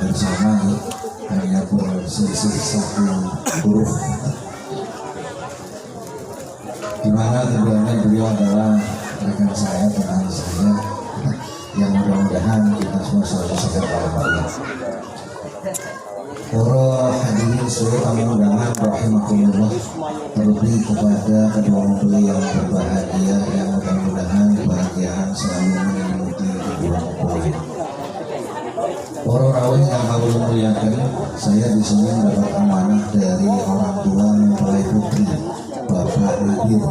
bersama hanya berselisih satu huruf, di mana keduanya beliau adalah rekan saya, teman saya, yang mudah-mudahan kita semua selalu sehat walafiat. Para hadirin seluruh tamu undangan rahimakumullah, terlebih kepada kedua mempelai yang berbahagia, yang mudah-mudahan kebahagiaan selalu menyelimuti kedua mempelai. Para rawuh yang kami muliakan, saya di sini mendapat amanah dari orang tua mempelai putri, Bapak Nadir,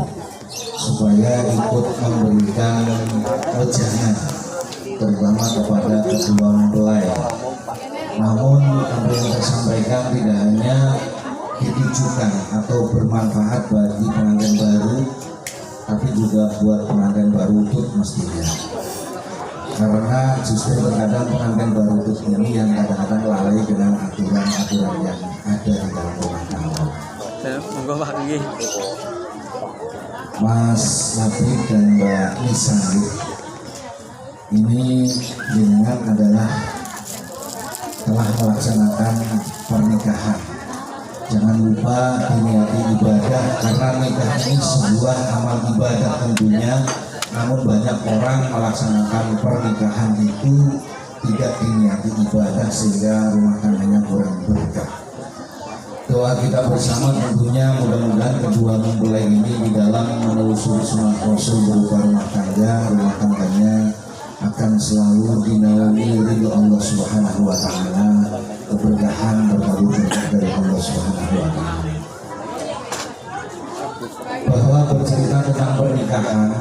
supaya ikut memberikan wejangan terutama kepada kedua mempelai. Namun apa yang saya sampaikan tidak hanya ditujukan atau bermanfaat bagi pengantin baru, tapi juga buat pengantin baru tut mestinya. Karena justru terkadang pengantin baru tut ini yang kadang-kadang lalai dengan aturan-aturan yang ada di dalam rumah tangga. Mas Labib dan Mbak Nisa, ini jenengan adalah telah melaksanakan pernikahan. Jangan lupa diniati ibadah, karena nikah ini sebuah amal ibadah tentunya. Namun banyak orang melaksanakan pernikahan itu tidak diniati ibadah sehingga rumah tangganya kurang berkah. Doa kita bersama tentunya mudah-mudahan kedua mempelai ini di dalam menelusuri sunnah Rasul berupa rumah tangganya akan selalu dinaungi ridho Allah Subhanahu wa taala, keberkahan berkabul dari Allah Subhanahu wa taala. Bahwa bercerita tentang pernikahan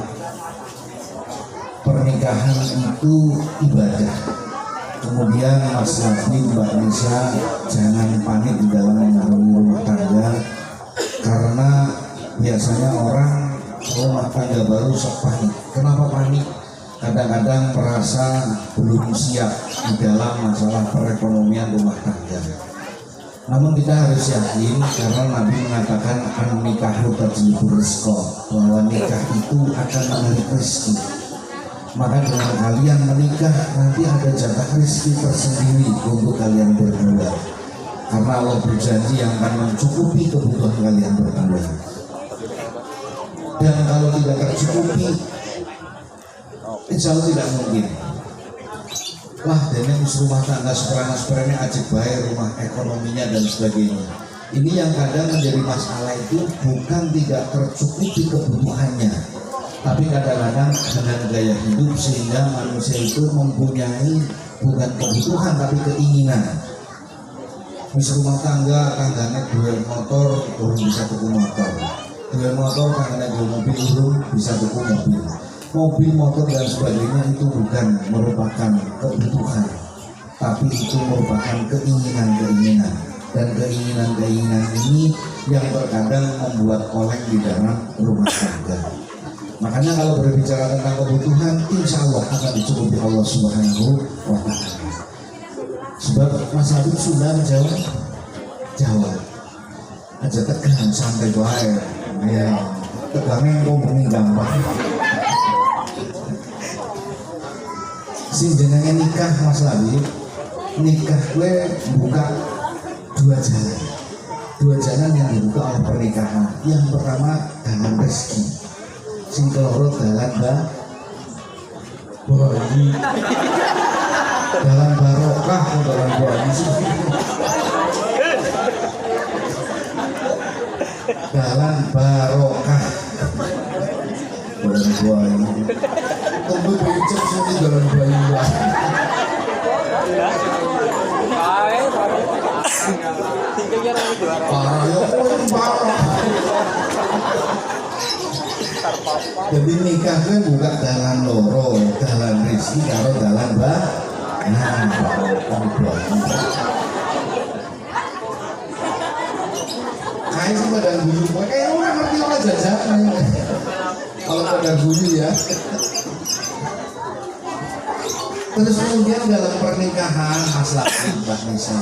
itu ibadah. Kemudian Mas Nabi, Mbak Nisa, jangan panik di dalam mengarungi rumah tangga, karena biasanya orang rumah tangga baru sok panik. Kenapa panik? Kadang-kadang merasa belum siap di dalam masalah perekonomian rumah tangga. Namun kita harus yakin, karena Nabi mengatakan akan nikahu tajlibur rizqa, bahwa nikah itu akan menarik rezeki. Maka dengan kalian menikah nanti ada jatah rezeki tersendiri untuk kalian berdua, karena Allah berjanji yang akan mencukupi kebutuhan kalian berdua. Dan kalau tidak tercukupi, insya Allah tidak mungkin. Wah, dene rumah tangga seperane ajib bae, rumah ekonominya dan sebagainya. Ini yang kadang menjadi masalah itu bukan tidak tercukupi kebutuhannya, tapi kadang-kadang dengan gaya hidup sehingga manusia itu mempunyai bukan kebutuhan tapi keinginan. Mis rumah tangganya duel motor, urung bisa tuku motor. Duel motor tangganya duel mobil, urung bisa tuku mobil. Mobil, motor dan sebagainya itu bukan merupakan kebutuhan, tapi itu merupakan keinginan-keinginan. Dan keinginan-keinginan ini yang terkadang membuat oleng di dalam rumah tangga. Makanya kalau berbicara tentang kebutuhan, insya Allah akan dicukupi Allah Subhanahu wa ta'ala. Sebab Mas Habib sudah menjawab, aja tegang santai bae, ya tegangnya ngomongin gampang. Si jenenge nikah Mas Labib, nikah gue buka dua jalan yang dibuka oleh pernikahan. Yang pertama dalam rezeki, sing keloro dalam bayi, dalam barokah atau dalam bayi, dalam barokah dalam bayi. Tunggu becek sini dalam bayi. Parah ya, parah. Jadi nikahnya buka dalan loro, dalan rezeki karo dalan kayak sih pada bunyi, kayak orang ngerti orang jajan. Kalau pada bunyi ya. Terus kemudian dalam pernikahan Mas Labib, Mbak Nisa,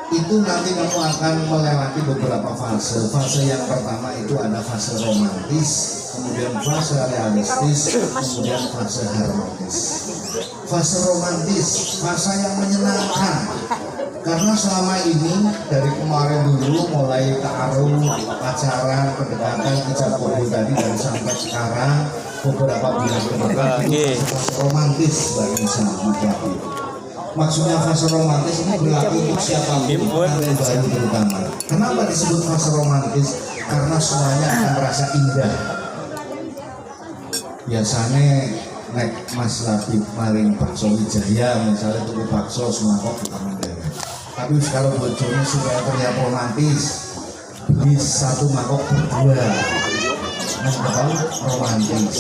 itu nanti kamu akan melewati beberapa fase. Fase yang pertama itu ada fase romantis, kemudian fase realistis, kemudian fase harmonis. fase romantis, fase yang menyenangkan. Karena selama ini dari kemarin dulu mulai ta'aruf, pacaran, pendekatan, ijab kabul tadi dan sampai sekarang beberapa bulan ke depan itu fase romantis bagi sahabat. Maksudnya fase romantis ini berlaku untuk siapapun yang baru terutama. Kenapa disebut fase romantis? Karena semuanya akan merasa indah. Biasanya nek Mas Labib maring bakso Wijaya misalnya tuku bakso semangkok di taman daerah. Tapi kalau bojone supaya terlihat romantis beli satu mangkok berdua, nah romantis.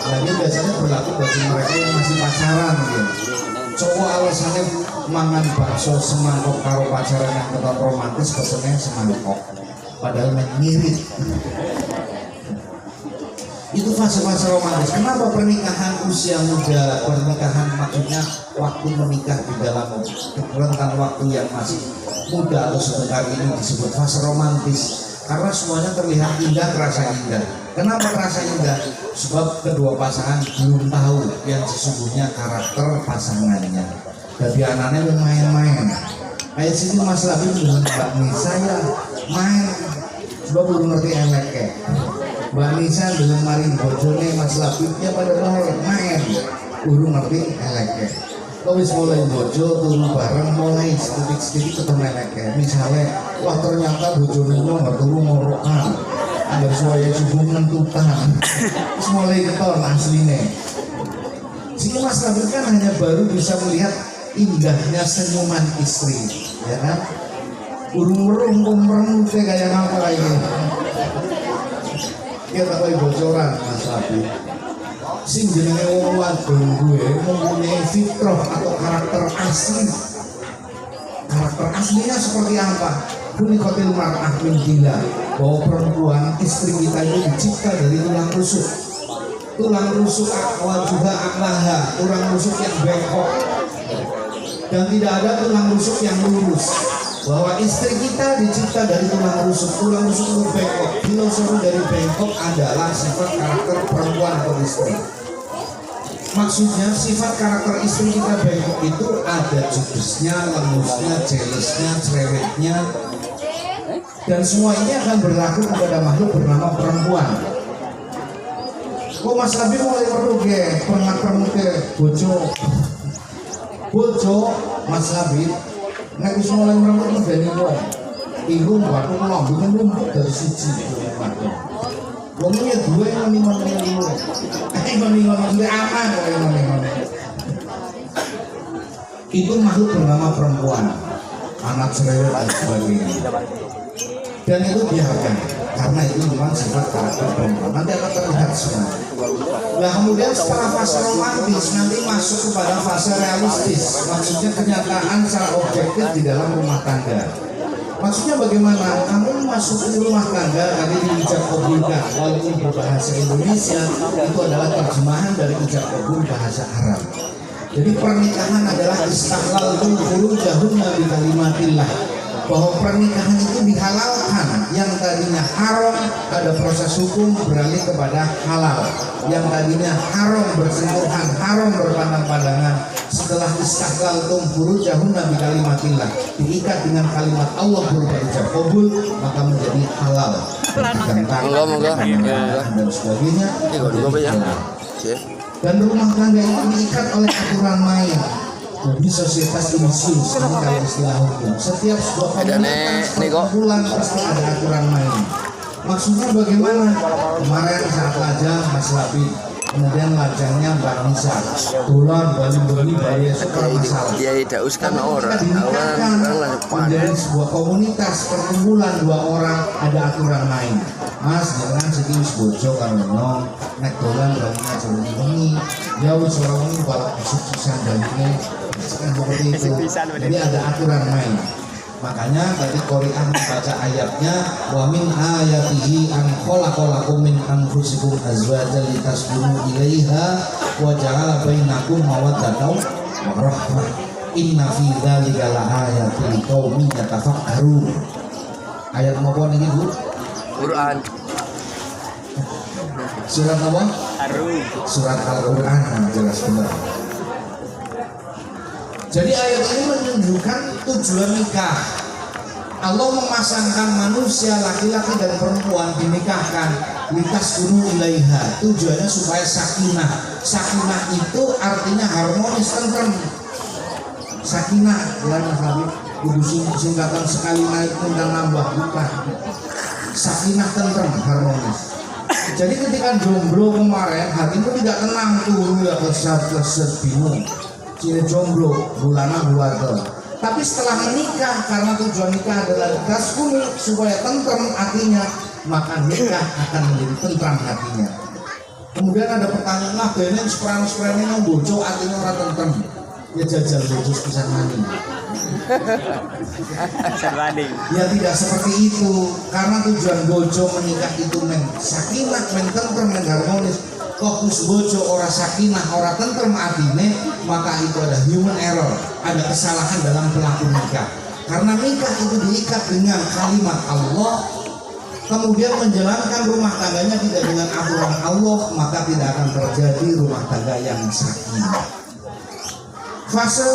Nah ini biasanya berlaku bagi mereka yang masih pacaran gitu. Cowok alasannya mangan bakso semangkok karo pacaran yang tetap romantis pesennya semangkok, padahal mirip. Itu fase-fase romantis. Kenapa pernikahan usia muda, pernikahan maksudnya waktu menikah di dalam rentang waktu yang masih muda atau sebentar ini disebut fase romantis? Karena semuanya terlihat indah, terasa indah. Kenapa terasa indah? Sebab kedua pasangan belum tahu yang sesungguhnya karakter pasangannya. Jadi anaknya main-main. Kayak sini Mas Labib dengan Mbak Nisa ya main, sebab belum ngerti eleknya. Mbak Nisa dengan maring bojone Mas Labibnya pada main, urung ngerti eleknya. Kau wis mulai bojo turu bareng mulai sedikit ketemu eleknya. Misalnya, wah ternyata bojone lo nggak turu ngorokan, ada suaya subuh nentutan, terus mulai keton aslinya. Sini Mas Labib kan hanya baru bisa melihat indahnya senyuman istri, ya kan? Urung-urung merem kayak apa ini? Kita tahu bocoran Mas Labib. Sing jenenge wong wadon gue mempunyai fitrah atau karakter asli. Karakter aslinya seperti apa? Kunikotil mar'ah min gila, bahwa perempuan istri kita itu dicipta dari tulang rusuk. Tulang rusuk akwal juga aklaha, tulang rusuk yang bengkok. Dan tidak ada tulang rusuk yang lurus. Bahwa istri kita dicipta dari tulang rusuk itu bengkok. Filosofi dari bengkok adalah sifat karakter perempuan atau istri. Maksudnya sifat karakter istri kita bengkok itu ada judesnya, lembusnya, jealousnya, cerewetnya, dan semua ini akan berlaku kepada makhluk bernama perempuan. Kok Mas Labib mulai perlu ke bojo Mas Labib. Nek wis mulai meremut medeni kok. Iku waktu ngomong numpuk dari siji waktu. Wong ya duwe ngomong-ngomong dulu. Ngomong-ngomong aman kok ngomong-ngomong. Itu makhluk bernama perempuan, anak cerewet dan sebagainya. Dan itu biarkan, karena itu memang sifat karakter perempuan. Nanti akan terlihat semua. Nah kemudian setelah fase romantis nanti masuk kepada fase realistis. Maksudnya kenyataan secara objektif di dalam rumah tangga. Maksudnya bagaimana? Kamu masuk ke rumah tangga tadi diijab kabulkan, walaupun berbahasa Indonesia itu adalah terjemahan dari ijab kabul bahasa Arab. Jadi pernikahan adalah istihlal furujahunna bi kalimatillah. Bahwa pernikahan itu dihalalkan, yang tadinya haram ada proses hukum beralih kepada halal, yang tadinya haram bersentuhan, haram berpandang-pandangan, setelah istahlaltum furujahunna bi kalimatillah, diikat dengan kalimat Allah berupa ijab kabul, maka menjadi halal. Dan sebagainya dan rumah tangga itu diikat oleh aturan main. Di societas illusius, ini kalau istilah hukum. Setiap sebuah komunitas perkumpulan pasti ada aturan main. Maksudnya bagaimana? Kemarin saat lajang Mas Labib, kemudian lajangnya Mbak Nisa, tulan bali-bali bali super masalah. Dia tidak uskan orang. Menjadi sebuah komunitas perkumpulan dua orang ada aturan main. Mas jangan sedih bojo karena nek dolan balinya jangan ini jauh seorang ini balap suksesan dan ini seperti itu. Jadi ada aturan main. Makanya tadi Quran membaca ayatnya wa min ayatihi an khalaqalakum min anfusikum azwajan litaskunu ilaiha wa ja'ala bainakum mawaddatan wa rahmah inna fi dzalika laayatin liqaumin yatafakkarun. Ayat apa niki Bu? Quran. Surat apa? Surat Al-Quran, jelas benar. Jadi ayat ini menunjukkan tujuan nikah. Allah memasangkan manusia laki-laki dan perempuan dinikahkan litaskunu ilaiha. Tujuannya supaya sakinah. Sakinah itu artinya harmonis, tentrem. Sakinah ya Mas Habib, kudu singkatan sekali naik undang nambah bukan. Sakinah, tentrem, harmonis. Jadi ketika jomblo kemarin hatimu tidak tenang tuh ya, kesat bingung. Ciri jomblo bulana buatel. Tapi setelah menikah, karena tujuan nikah adalah taskunu supaya tentrem hatinya, maka nikah akan menjadi tentram hatinya. Kemudian ada pertanyaan lah, benen seperang-seperangnya yang bocor hatinya orang tentrem. Ya jajal bocor pisang maning. Ya tidak seperti itu, karena tujuan bojo menikah itu men sakinah, men tentrem, men harmonis. Fokus bojo ora sakinah, ora tentrem atine, maka itu ada human error, ada kesalahan dalam pelaku nikah. Karena nikah itu diikat dengan kalimat Allah, kemudian menjalankan rumah tangganya tidak dengan aturan Allah, maka tidak akan terjadi rumah tangga yang sakinah. Fase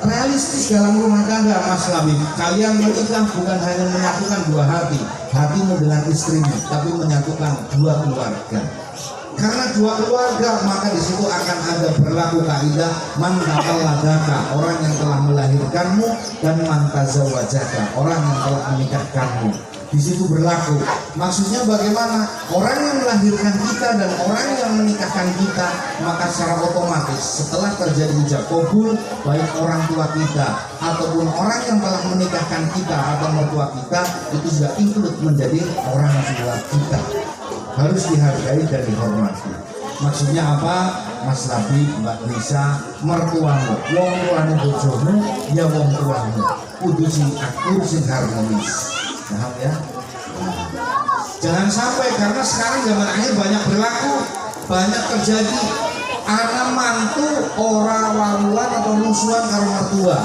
realistis dalam rumah tangga, Mas Labib, kalian menikah bukan hanya menyatukan dua hati, hatimu dengan istrimu, tapi menyatukan dua keluarga. Karena dua keluarga, maka di situ akan ada berlaku kaidah man tawalladaka, orang yang telah melahirkanmu, dan man tazawwajaka, orang yang telah menikahkanmu. Di situ berlaku. Maksudnya bagaimana? Orang yang melahirkan kita dan orang yang menikahkan kita, maka secara otomatis setelah terjadi ijab kabul, baik orang tua kita ataupun orang yang telah menikahkan kita atau mertua kita, itu sudah include menjadi orang tua kita. Harus dihargai dan dihormati. Maksudnya apa? Mas Labib, Mbak Nisa, mertuamu, wong tuamu bojomu, ya wong tuamu. Kudu sing akur, sing harmonis. Paham ya? Jangan sampai, karena sekarang zaman akhir banyak berlaku, banyak terjadi anak mantu ora waluan atau musuhan karo mertua.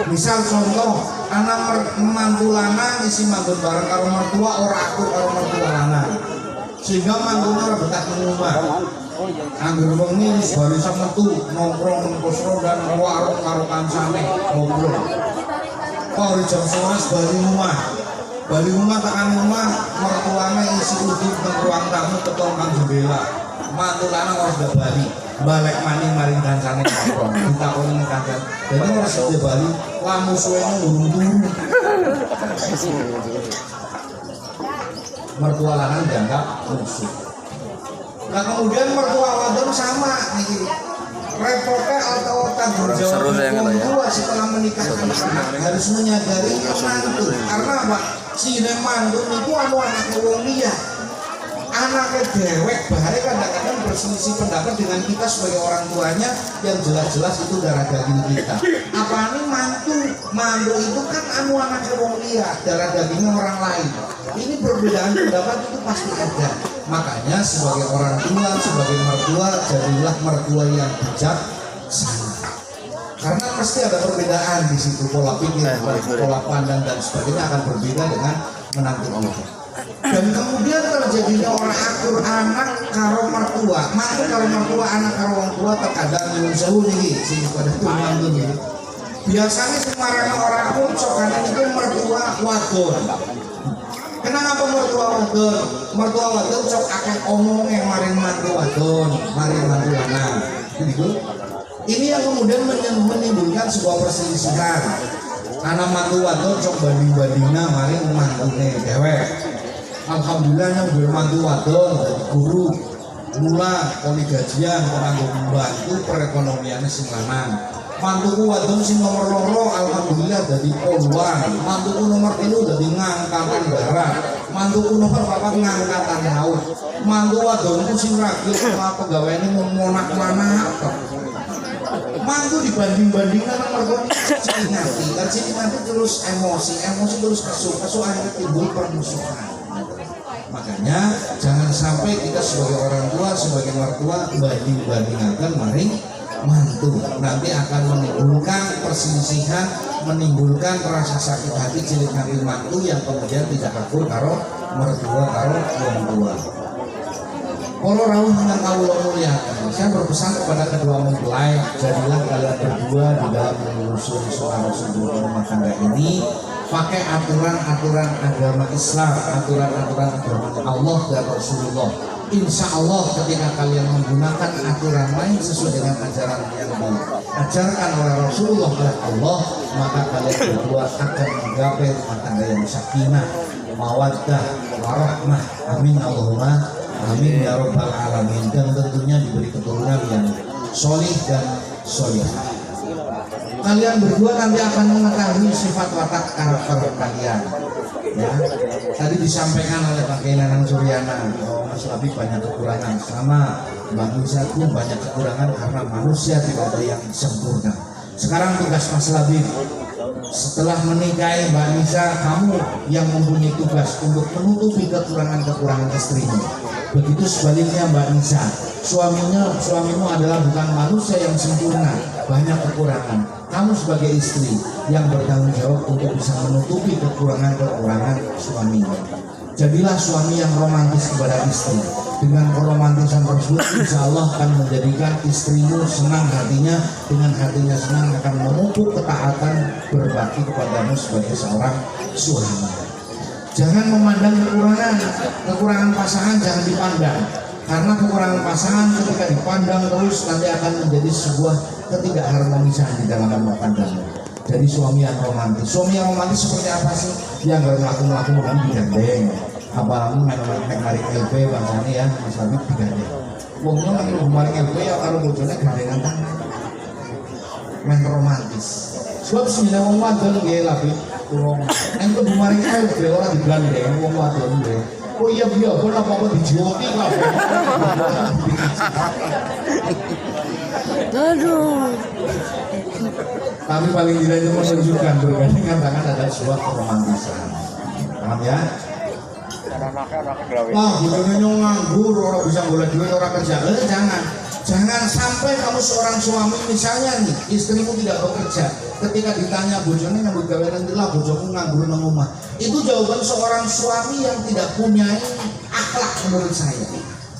Misal contoh, anak mantu lanang isi manggon bareng karo mertua, ora akur karo mertua lanang, sehingga manggonnya ora betah di rumah. Anggur wengi wis barisan metu nongkrong nang pos dan warung karo kancane ngobrol. Kok jam 11 bali rumah tekan rumah, mertuane isi udut nang ruang tamu keton kang jendela. Mantu lanang ora sudah bali, balik maning maring kancane nongkrong. Ditakoni nang kancan. Dene ora sudah bali, lamu suwene ngurung-ngurung. Mertua lanang dianggap musuh. Nah kemudian mertua wadon sama nih, repotnya atau tanggung jawab orang tua setelah menikahkan anak harus menyadari mantu. Karena apa? Si mantu itu anak wong liya, anaknya dewek, bahaya kadang-kadang berselisih pendapat dengan kita sebagai orang tuanya yang jelas-jelas itu darah daging kita. Apa nih mantu itu kan anaknya wong liya, darah dagingnya orang lain. Ini perbedaan pendapat itu pasti ada. Makanya sebagai orang tua, sebagai mertua, jadilah mertua yang bijaksana. Karena pasti ada perbedaan di situ, pola pikir, pola pandang dan sebagainya akan berbeda dengan menantu Allah. Dan kemudian terjadinya orang akur anak karo mertua, mantu karo mertua, anak karo orang tua terkadang nyuwun sewu nih, sing pada tuman ini. Biasanya semarang orang akur cokan itu mertua wadon. Kenapa mertua wadon? Mertua wadon cok akeh omongnya maring mantu wadon, maring mantu lanang. Gitu. Ini yang kemudian menimbulkan sebuah perselisihan. Anak mantu wadon cok banding-bandingna maring mantune dewek. Alhamdulillah yang bermantu wadon dari guru, mula poli gajian kanggo membantu perekonomiannya sing lanang. Mantuku wadon sing nomor loro alhamdulillah dadi poluan. Mantuku nomor 3 dadi ngangkatan barang. Mantuku nomor 4 ngangkatan laut. Mantu wadonku sing ragil sama pegawainya monak-manak. Mantu dibanding-bandingkan nomor mertua ciri nanti terus emosi terus kesu akhirnya timbul permusuhan. Makanya jangan sampai kita sebagai orang tua, sebagai mertua banding-bandingkan maring mantu, nanti akan menimbulkan perselisihan, menimbulkan rasa sakit hati cilik hati mantu yang kemudian tidak kabur karo mertua karo wong tua. Para rawuh ingkang kawula mulyakaken, saya berpesan kepada kedua mempelai, jadilah kalian berdua di dalam menelusuri soal rumah tangga ini pakai aturan-aturan agama Islam, aturan-aturan agama Allah dan Rasulullah. Insya Allah ketika kalian menggunakan aturan lain sesuai dengan ajaran yang diajarkan oleh Rasulullah oleh Allah, maka kalian berdua akan menggapai rumah tangga yang sakinah, mawaddah, warahmah. Amin Allahumma amin ya rabbal alamin. Dan tentunya diberi keturunan yang solih dan solihah. Kalian berdua nanti akan mengetahui sifat watak karakter kalian. Ya, tadi disampaikan oleh Pak Kiai Nanang Suryana, Mas Labib banyak kekurangan, sama Mbak Nisa pun banyak kekurangan karena manusia tidak ada yang sempurna. Sekarang tugas Mas Labib, setelah menikahi Mbak Nisa, kamu yang mempunyai tugas untuk menutupi kekurangan-kekurangan istrimu. Begitu sebaliknya Mbak Nisa, suamimu adalah bukan manusia yang sempurna, banyak kekurangan. Kamu sebagai istri yang bertanggung jawab untuk bisa menutupi kekurangan-kekurangan suaminya. Jadilah suami yang romantis kepada istri. Dengan keromantisan tersebut, insya Allah akan menjadikan istrimu senang hatinya. Dengan hatinya senang akan memupuk ketaatan berbakti kepadamu sebagai seorang suami. Jangan memandang kekurangan pasangan jangan dipandang. Karena kekurangan pasangan ketika dipandang terus nanti akan menjadi sebuah ketidakharmonisan di dalam rumah tangganya. Jadi suami yang romantis seperti apa sih? Yang nggak melaku mungkin digandeng. Apalagi main narik LP bangsane ya, Mas Labib digandeng. Wongnya lagi maring LP ya karo bojone gandengan tangan. Main romantis. Sebab sebenarnya wong wadon nggih Labib kurang. Nek maring LP ora digandeng wong wadon nggih. Oh iya biar apa-apa dijiwoti lah. Aduh. Tapi paling tidak itu menunjukkan bergandengan tangan ada sebuah keromantisan. Paham ya? Wah, bojone nganggur, orang bisa golek duit, orang kerja. Jangan sampai kamu seorang suami misalnya nih, istrimu tidak bekerja. Ketika ditanya bojone nyambut gawe nanti lah bojoku nganggur nang omah. Itu jawaban seorang suami yang tidak punya akhlak menurut saya.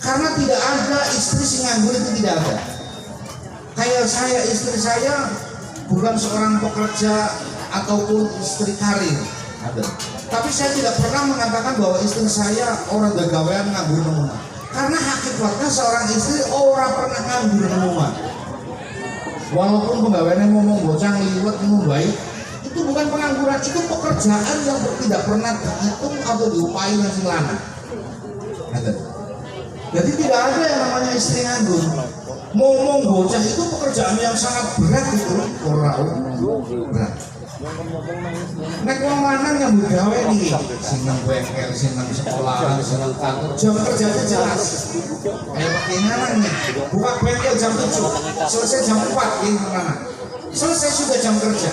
Karena tidak ada istri sing nganggur itu tidak ada. Kayak saya, istri saya bukan seorang pekerja ataupun istri karir. Ada. Tapi saya tidak pernah mengatakan bahwa istri saya orang gagawean nganggur nang omah. Karena hakikatnya seorang istri orang pernah nganggur nang omah. Walaupun penggaweannya ngomong bocah liwet baik, itu bukan pengangguran, itu pekerjaan yang tidak pernah dihitung atau diupayi masing lanang. Jadi tidak ada yang namanya istri nganggur. Ngomong bocah itu pekerjaan yang sangat berat itu, berat. Nek wong lanang nyambut gawe nih, seneng bengkel, seneng sekolahan, seneng kantor, jam kerjanya jelas. Kayak pakai lanang nih, buka bengkel jam 7, selesai jam 4 ini lanang. Selesai sudah jam kerja.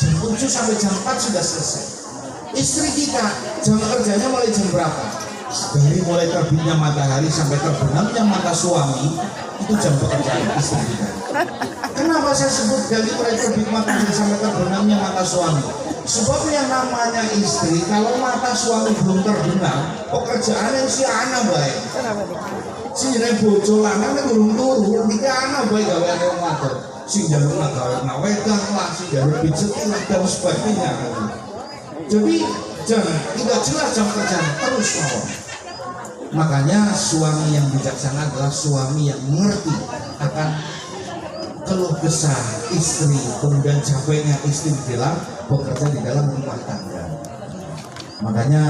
Jam 7 sampai jam 4 sudah selesai. Istri kita jam kerjanya mulai jam berapa? Dari mulai terbitnya matahari sampai terbenamnya mata suami, itu jam pekerjaan istri kita. Kenapa saya sebut dari mulai terbit matahari sampai terbenamnya mata suami? Sebab yang namanya istri, kalau mata suami belum terbenam, pekerjaannya si anak baik. Si bojo lanang belum turun, tiga anak baik gaweane wong wadon. Si jalur gawe wedang lah, si jalur pijet lah dan sebagainya. Jadi jangan tidak jelas jam kerja terus mawon. Makanya suami yang bijaksana adalah suami yang mengerti akan keluh kesah istri, kemudian capeknya istri dalam bekerja di dalam rumah tangga. Makanya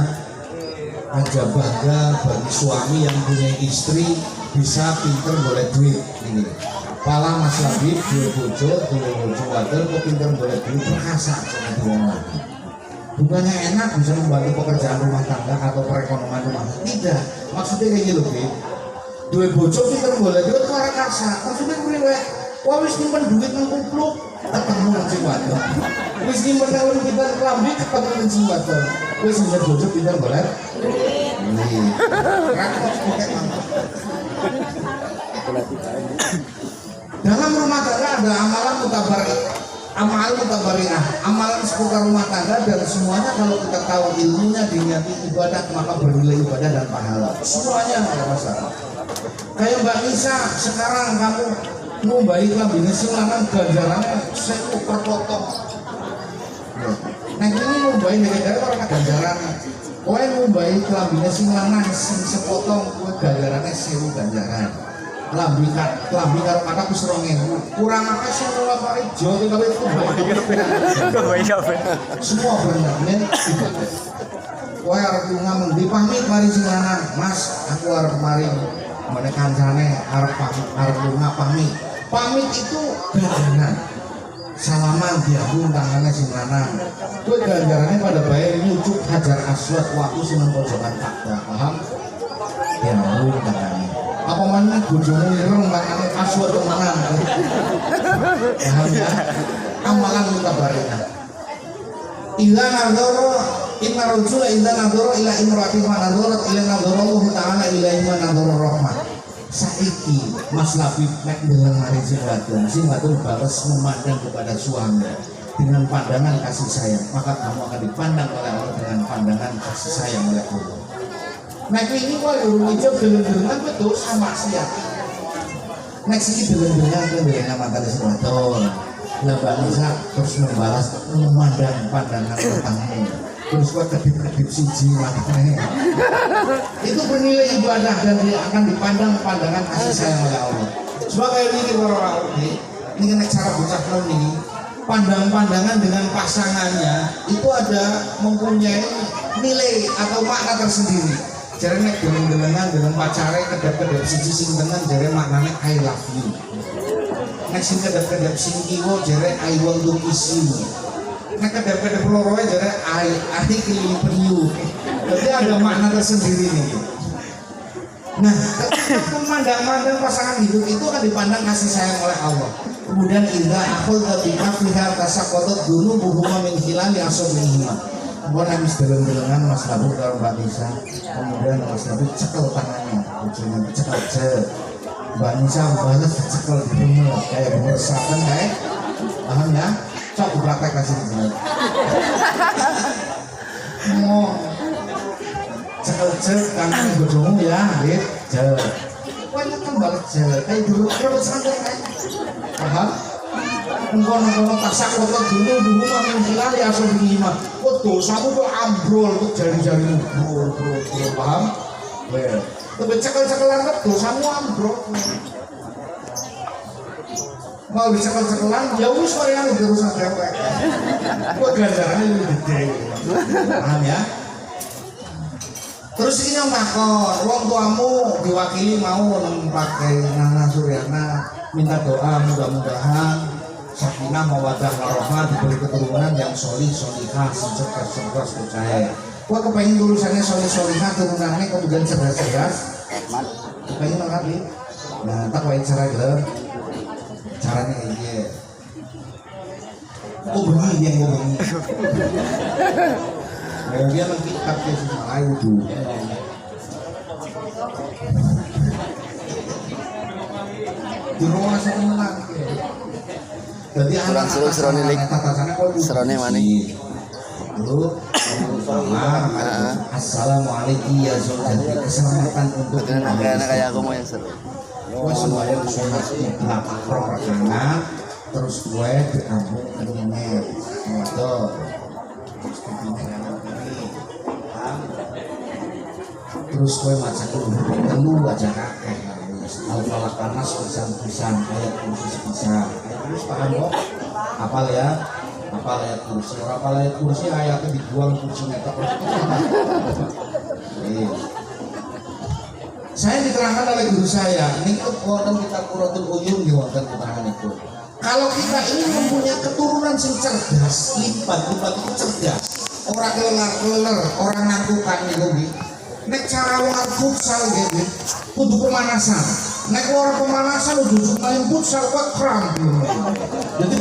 aja bangga bagi suami yang punya istri bisa pinter boleh duit ini. Pala Mas Labib dua bojo wadon kok pinter boleh duit perkasa sama wong lagi. Bukannya enak bisa membantu pekerjaan rumah tangga atau perekonomian rumah tangga. Tidak, maksudnya kayak gitu Bib. Dua bojo pinter boleh duit perkasa. Maksudnya gue wah wis nyimpen duit nang kupluk ketemu nang sing wadon. Wis nyimpen nang kita klambi ketemu nang sing wadon. Wis nyimpen bojo pinter golek. Ini. Dalam rumah tangga ada amalan mutabarik. amal mutabariah, amalan seputar rumah tangga, dan semuanya kalau kita tahu ilmunya diniati ibadah maka bernilai ibadah dan pahala. Semuanya nggak ada masalah. Kayak Mbak Nisa, sekarang kamu ngumbahi lambine sing lanang ganjarannya 1000 per potong. Nah ini ngumbahi negara orang ganjaran. Kowe ngumbahi lambine sing lanang sing sepotong kowe ganjarannya 1000 ganjaran. Lambi karo kata ku 2000. Kurang apa sih ora Pak Ijo tapi itu semua benar men. Kowe arep lunga mendhi pamit mari sing lanang. Mas, aku arep mari mene kancane arep lunga pamit. Pamit itu ganjaran. Salaman diambung tangannya sing lanang. Kowe ganjarannya pada bae nyucuk Hajar Aswad waktu sing nang pojokan Ka'bah. Paham? Diambung tangannya. Apa mana bojomu ireng makane Aswad temenan. Paham ya? Amalan mutabarina. Ila nadhara inna rajula idza nadhara ila imra'atin fa nadhara ila nadhara Allah ta'ala ilaihi wa nadhara rahmah. Saiki Mas Labib nek ndeleng mari sing wadon balas memandang kepada suami dengan pandangan kasih sayang, maka kamu akan dipandang oleh Allah dengan pandangan kasih sayang oleh Allah. Nek ini kok urung ijo gelem-geleman betul sama maksiat. Nek siki gelem-geleman ndeleng mantan sing wadon. Lah Mbak Nisa terus membalas memandang pandangan matamu. Terus kok kedip-kedip siji matane. Itu bernilai ibadah dan dia akan dipandang pandangan kasih sayang oleh Allah. Sebagai ini orang ini kan cara bocah ini pandang-pandangan dengan pasangannya itu ada mempunyai nilai atau makna tersendiri. Jadi nek gelem-gelengan dengan pacare kedap-kedap siji sing tengen jare maknane I love you. Nek sing kedap-kedap sing kiwa jare I want to kiss you. Nek kedap-kedap loroe jare I kelilipan you. Jadi ada makna tersendiri nih. Nah, memandang pasangan hidup itu akan dipandang kasih sayang oleh Allah. Kemudian idza akhadha bi kafiha tasaqatat dunubuhuma min khilali asabihi. Mbok habis deleng-delengan Mas Labib karo Mbak Nisa. Kemudian Mas Labib cekel tangannya, bojone cekel cet. Mbak Nisa balas cekel di rumah kayak bemersakan kayak. Paham ya? Coba praktek kasih sini. Mau cekel cet tangan bojomu ya, Dit. Cet. Banyak kan balik cet. Kayak dulu terus santai kayak. Paham? Engkau tasak kotor dulu makin hilal ya asal lima. Kok dosamu tuh ambrol tuh jari-jarimu bro, paham? Well, tapi cekel-cekelan tuh dosamu ambrol. Mau cekel-cekelan ya wis yang urusan dewek. Kok ganjarannya lebih gede. Paham ya? Terus ini yang takon, wong tuamu diwakili mau pakai Nana Suryana minta doa mudah-mudahan sakinah mawaddah warahmah diberi keturunan yang solihah cerdas percaya. Gua kepengen tulisannya solihah turunannya kemudian cerdas. Kepengen banget nih. Nah, tak wae cara gelem. Caranya ini. Oh bengi dia ngomong. Nah, dia mengkitab ke Malayu tuh. Di rumah saya menang. Jadi anak serone lik. Serone mana? Lalu assalamualaikum ya Zulkifli, keselamatan untuk anak kayak aku mau yang seru. Gue sembahyang sunat belakang propaganda, terus gue diambung kenyanya motor. Terus gue maca telu aja kakek. Al-Falaq panas pisan ayat kursi bisa. Terus paham kok? Apal ya? Apal ayat kursi. Apal ayat kursi ayatnya dibuang kucingnya tak. Saya diterangkan oleh guru saya. Ini wonten kita Qurratul Uyun di wonten keterangan itu. Kalau kita ini mempunyai keturunan sing cerdas, lipat itu cerdas. Orang keler, orang ngantukan itu gitu. Nek cara wong futsal gitu, kudu pemanasan. Nek orang pemanasan udah main futsal kok kram. Jadi